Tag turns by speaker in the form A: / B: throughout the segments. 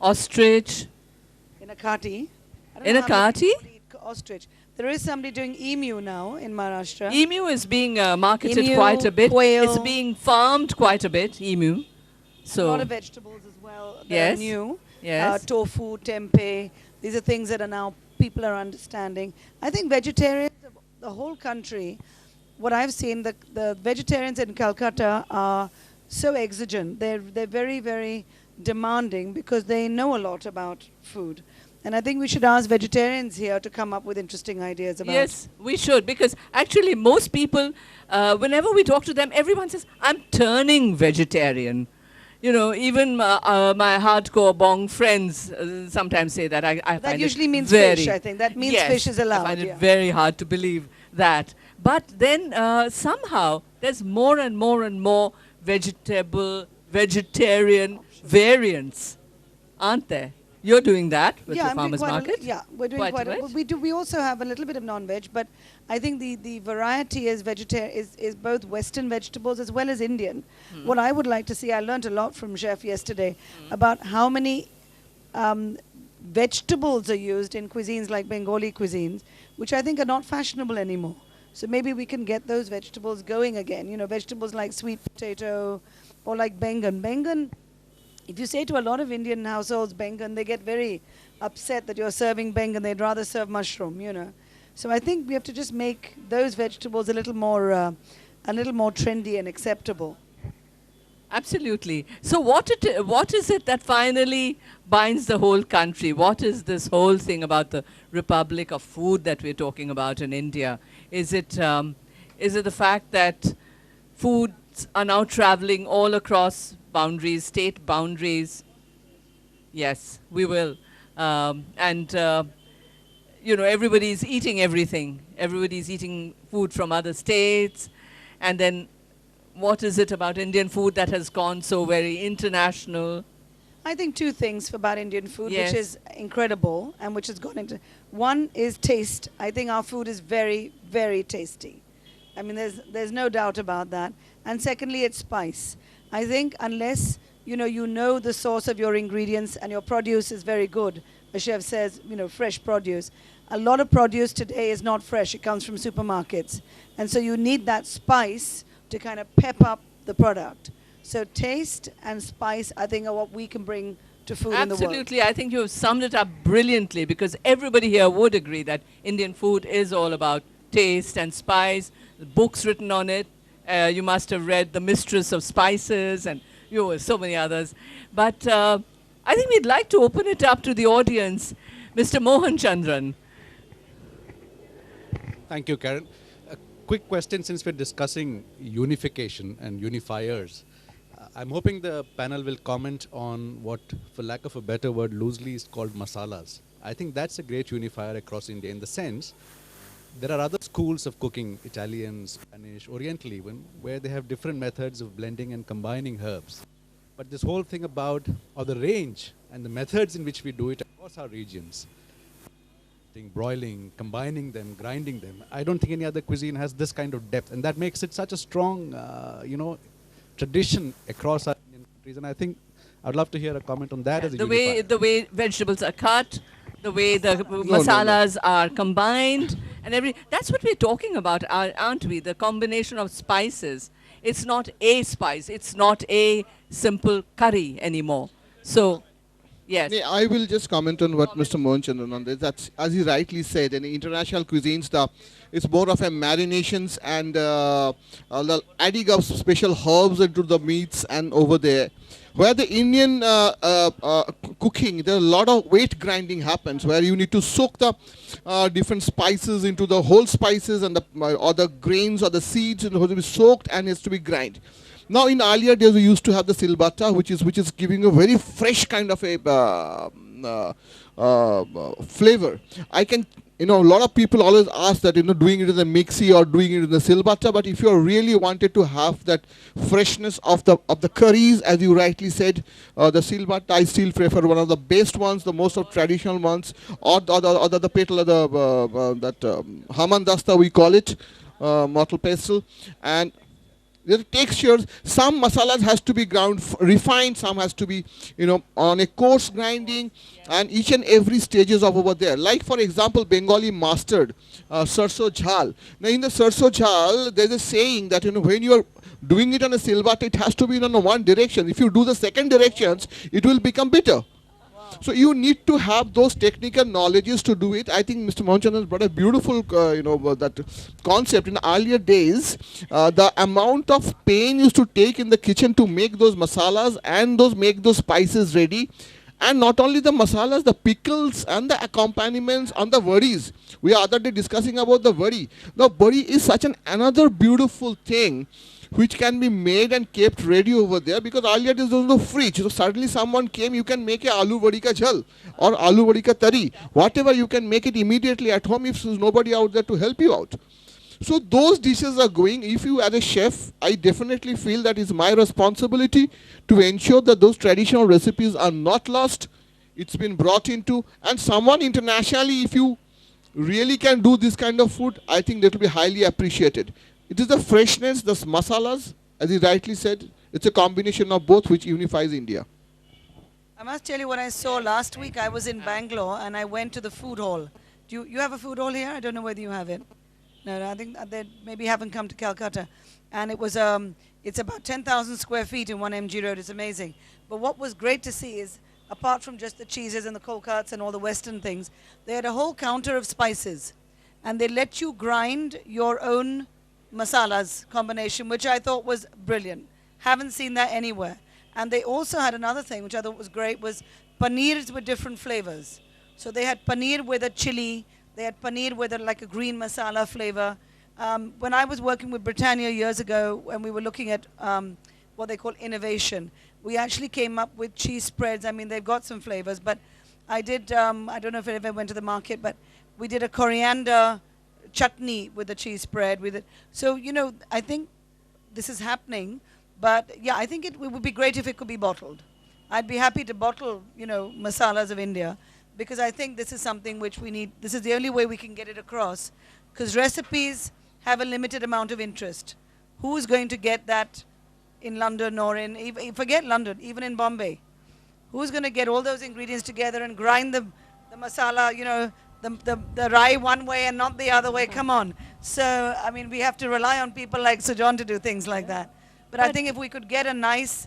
A: ostrich.
B: In a kati.
A: In a kati?
B: Ostrich. There is somebody doing emu now in Maharashtra.
A: Emu is being marketed
B: Emu,
A: quite a bit.
B: quail.
A: It's being farmed quite a bit, emu. So
B: a lot of vegetables as well that
A: yes.
B: are new.
A: Yes.
B: Tofu, tempeh. These are things that are now people are understanding. I think vegetarians, the whole country, what I've seen, the vegetarians in Calcutta are so exigent. They're very, very demanding because they know a lot about food. And I think we should ask vegetarians here to come up with interesting ideas about.
A: Yes, we should, because actually most people, whenever we talk to them, everyone says, I'm turning vegetarian. You know, even my hardcore bong friends sometimes say that. I
B: that
A: find
B: usually
A: it
B: means
A: very,
B: fish, I think. That means
A: yes,
B: fish is allowed.
A: I find it very hard to believe that. But then somehow there's more and more and more vegetarian variants, aren't there? You're doing that with the farmers market?
B: We're doing quite a bit. We also have a little bit of non-veg, but I think the variety is both Western vegetables as well as Indian. What I would like to see, I learned a lot from Chef yesterday about how many vegetables are used in cuisines like Bengali cuisines, which I think are not fashionable anymore. So maybe we can get those vegetables going again. You know, vegetables like sweet potato or like bengan. Bengan, if you say to a lot of Indian households bengan, they get very upset that you're serving bengan. They'd rather serve mushroom, you know. So I think we have to just make those vegetables a little more trendy and acceptable.
A: Absolutely. So what is it that finally binds the whole country? What is this whole thing about the Republic of Food that we're talking about in India? Is it the fact that foods are now traveling all across boundaries, state boundaries? Yes, we will. You know, everybody's eating everything. Everybody's eating food from other states. And then what is it about Indian food that has gone so very international?
B: I think two things about Indian food,
A: yes,
B: which is incredible and which has gone into. One is taste. I think our food is very, very tasty. I mean, there's no doubt about that. And secondly, it's spice. I think unless you know the source of your ingredients and your produce is very good, a chef says, you know, fresh produce. A lot of produce today is not fresh. It comes from supermarkets. And so you need that spice to kind of pep up the product. So taste and spice, I think, are what we can bring to food in the world.
A: Absolutely. I think you have summed it up brilliantly, because everybody here would agree that Indian food is all about taste and spice. The books written on it. You must have read The Mistress of Spices and so many others. But I think we'd like to open it up to the audience. Mr. Mohan Chandran.
C: Thank you, Karen. A quick question, since we're discussing unification and unifiers. I'm hoping the panel will comment on what, for lack of a better word, loosely is called masalas. I think that's a great unifier across India, in the sense there are other schools of cooking, Italian, Spanish, Oriental even, where they have different methods of blending and combining herbs. But this whole thing about, or the range and the methods in which we do it across our regions, broiling, combining them, grinding them, I don't think any other cuisine has this kind of depth. And that makes it such a strong, tradition across our Indian countries. And I think I'd love to hear a comment on that as a unifier.
A: The way vegetables are cut, the way the masalas are combined, and that's what we're talking about, aren't we? The combination of spices. It's not a spice. It's not a simple curry anymore. So, yes.
D: I will just comment on what Mr. Mohan Chandran on this. That's, as he rightly said, in international cuisines, it's more of a marinations and the adding of special herbs into the meats and over there. Where the Indian cooking, there are a lot of weight grinding happens, where you need to soak the different spices into the whole spices and or the grains or the seeds, and it has to be soaked and it has to be grind. Now in earlier days we used to have the silbata, which is giving a very fresh kind of a flavor. A lot of people always ask that, doing it in the mixie or doing it in the silbata, but if you really wanted to have that freshness of the curries, as you rightly said, the silbata I still prefer, one of the best ones, the most of traditional ones, or the petal, that hamandasta we call it, mortal pestle, and The textures, some masalas has to be ground refined, some has to be, on a coarse grinding, and each and every stages of over there. Like for example, Bengali mustard, sarso jhaal. Now in the sarso jhaal, there's a saying that, when you are doing it on a silvat, it has to be in one direction. If you do the second directions, it will become bitter. So you need to have those technical knowledges to do it. I think Mr. Mohanchandran brought a beautiful, that concept. In the earlier days, the amount of pain used to take in the kitchen to make those masalas and make those spices ready. And not only the masalas, the pickles and the accompaniments on the worries. We are other day discussing about the worry. Now, worry is such another beautiful thing which can be made and kept ready over there, because earlier there was no fridge. So suddenly someone came, you can make a aloo vadi ka jhal or aloo vadi ka tari. Whatever, you can make it immediately at home if there's nobody out there to help you out. So those dishes are going. If you as a chef, I definitely feel that it's my responsibility to ensure that those traditional recipes are not lost. It's been brought into, and someone internationally, if you really can do this kind of food, I think that will be highly appreciated. It is the freshness, the masalas, as he rightly said, it's a combination of both which unifies India.
B: I must tell you what I saw last week. I was in Bangalore and I went to the food hall. Do you have a food hall here? I don't know whether you have it. No, I think they maybe haven't come to Calcutta. And it was it's about 10,000 square feet in 1MG Road. It's amazing. But what was great to see is, apart from just the cheeses and the cold cuts and all the Western things, they had a whole counter of spices. And they let you grind your own masalas combination, which I thought was brilliant. Haven't seen that anywhere. And they also had another thing, which I thought was great, was paneers with different flavors. So they had paneer with a chili, they had paneer with like a green masala flavor. When I was working with Britannia years ago, when we were looking at what they call innovation, we actually came up with cheese spreads. I mean, they've got some flavors, but I did, I don't know if it ever went to the market, but we did a coriander chutney with the cheese spread with it. So, I think this is happening, but yeah, I think it would be great if it could be bottled. I'd be happy to bottle, masalas of India, because I think this is something which we need. This is the only way we can get it across, because recipes have a limited amount of interest. Who's going to get that in London or forget London, even in Bombay? Who's going to get all those ingredients together and grind the masala, the rye one way and not the other way? Come on. So, I mean, we have to rely on people like Sujan to do things like that. But I think if we could get a nice,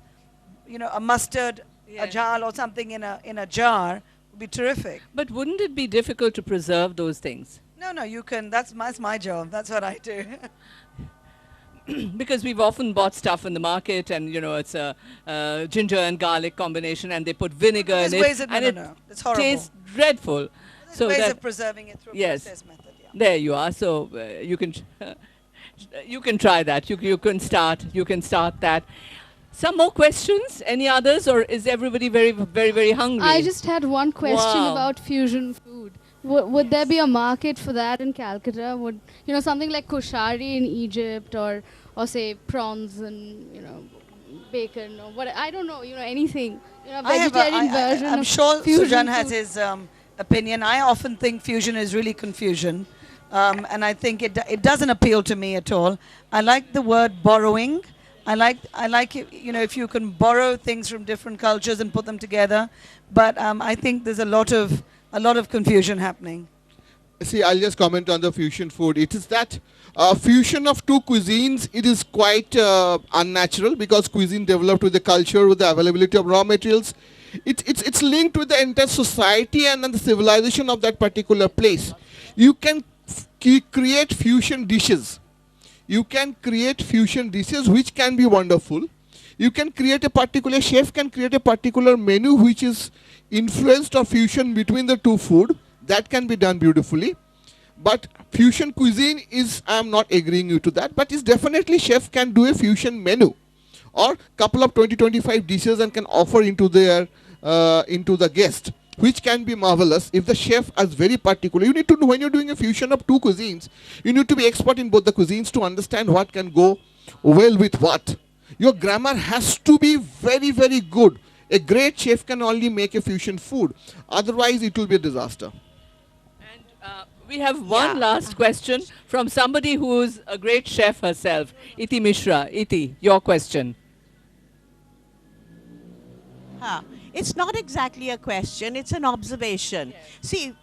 B: a mustard, a jhaal or something in a jar, would be terrific.
A: But wouldn't it be difficult to preserve those things?
B: No, you can. That's my job. That's what I do.
A: Because we've often bought stuff in the market and, it's a ginger and garlic combination and they put vinegar in it. And it
B: it's horrible.
A: tastes dreadful.
B: There's ways of preserving it through a process method. Yeah.
A: There you are. So you can try that. You can start that. Some more questions? Any others, or is everybody very, very, very hungry?
E: I just had one question about fusion food. Would there be a market for that in Calcutta? Would something like koshari in Egypt, or say prawns and bacon or what? I don't know. Anything. Vegetarian version.
B: I'm
E: of
B: sure
E: fusion
B: Sujan
E: food.
B: has his opinion. I often think fusion is really confusion, and I think it doesn't appeal to me at all. I like the word borrowing. I like it, if you can borrow things from different cultures and put them together. But I think there's a lot of confusion happening.
D: See, I'll just comment on the fusion food. It is that fusion of two cuisines, it is quite unnatural, because cuisine developed with the culture, with the availability of raw materials. It's linked with the entire society and the civilization of that particular place. You can create fusion dishes. You can create fusion dishes which can be wonderful. You can create chef can create a particular menu which is influenced or fusion between the two food. That can be done beautifully. But fusion cuisine is, I am not agreeing you to that, but it's definitely chef can do a fusion menu or couple of 20-25 dishes and can offer into the guest, which can be marvelous if the chef is very particular. You need to know, when you're doing a fusion of two cuisines, you need to be expert in both the cuisines to understand what can go well with what. Your grammar has to be very, very good. A great chef can only make a fusion food. Otherwise, it will be a disaster.
A: And We have one last question from somebody who's a great chef herself, Iti Mishra. Iti, your question.
F: It's not exactly a question, it's an observation. See,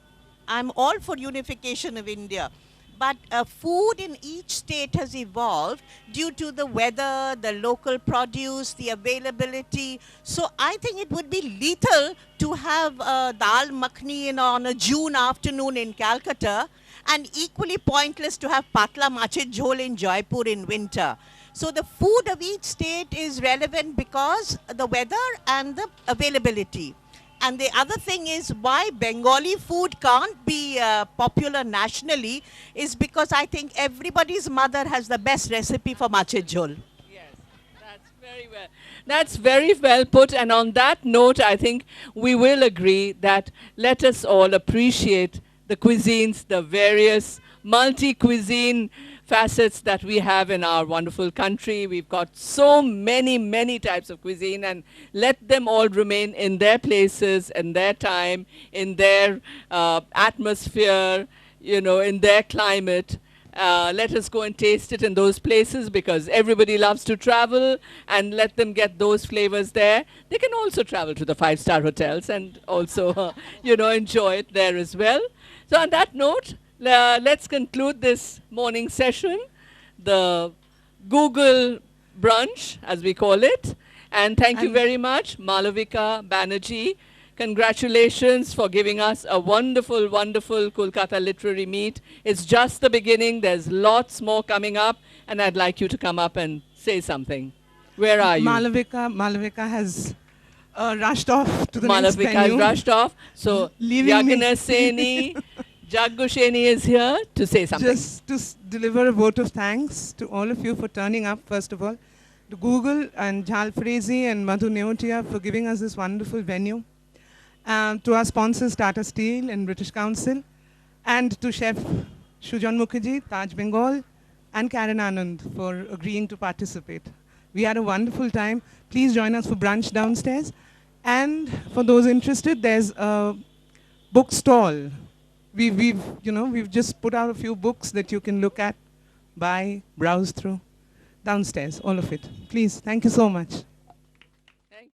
F: I'm all for unification of India, but food in each state has evolved due to the weather, the local produce, the availability. So I think it would be lethal to have dal makhni on a June afternoon in Calcutta, and equally pointless to have patla mache jhol in Jaipur in winter. So the food of each state is relevant because the weather and the availability. And the other thing is why Bengali food can't be popular nationally is because I think everybody's mother has the best recipe for mache jhol.
A: Yes, that's very well. That's very well put. And on that note, I think we will agree that let us all appreciate the cuisines, the various multi-cuisine facets that we have in our wonderful country. We've got so many, many types of cuisine, and let them all remain in their places, in their time, in their atmosphere, you know, in their climate. Let us go and taste it in those places because everybody loves to travel, and let them get those flavors there. They can also travel to the five-star hotels and also, you know, enjoy it there as well. So on that note, let's conclude this morning session, the Google Brunch, as we call it. And thank you very much, Malavika Banerjee. Congratulations for giving us a wonderful, wonderful Kolkata Literary Meet. It's just the beginning. There's lots more coming up, and I'd like you to come up and say something. Where are you?
G: Malavika has rushed off to the next
A: Malavika
G: venue.
A: has rushed off. So Yagna Seni, Jaggusheni is here to say something.
G: Just to deliver a vote of thanks to all of you for turning up, first of all. To Google and Jhaal Farezi and Madhu Neotia for giving us this wonderful venue. To our sponsors, Tata Steel and British Council. And to Chef Sujan Mukherjee, Taj Bengal, and Karen Anand for agreeing to participate. We had a wonderful time. Please join us for brunch downstairs. And for those interested, there's a book stall. We've just put out a few books that you can look at, buy, browse through, downstairs, all of it. Please, thank you so much.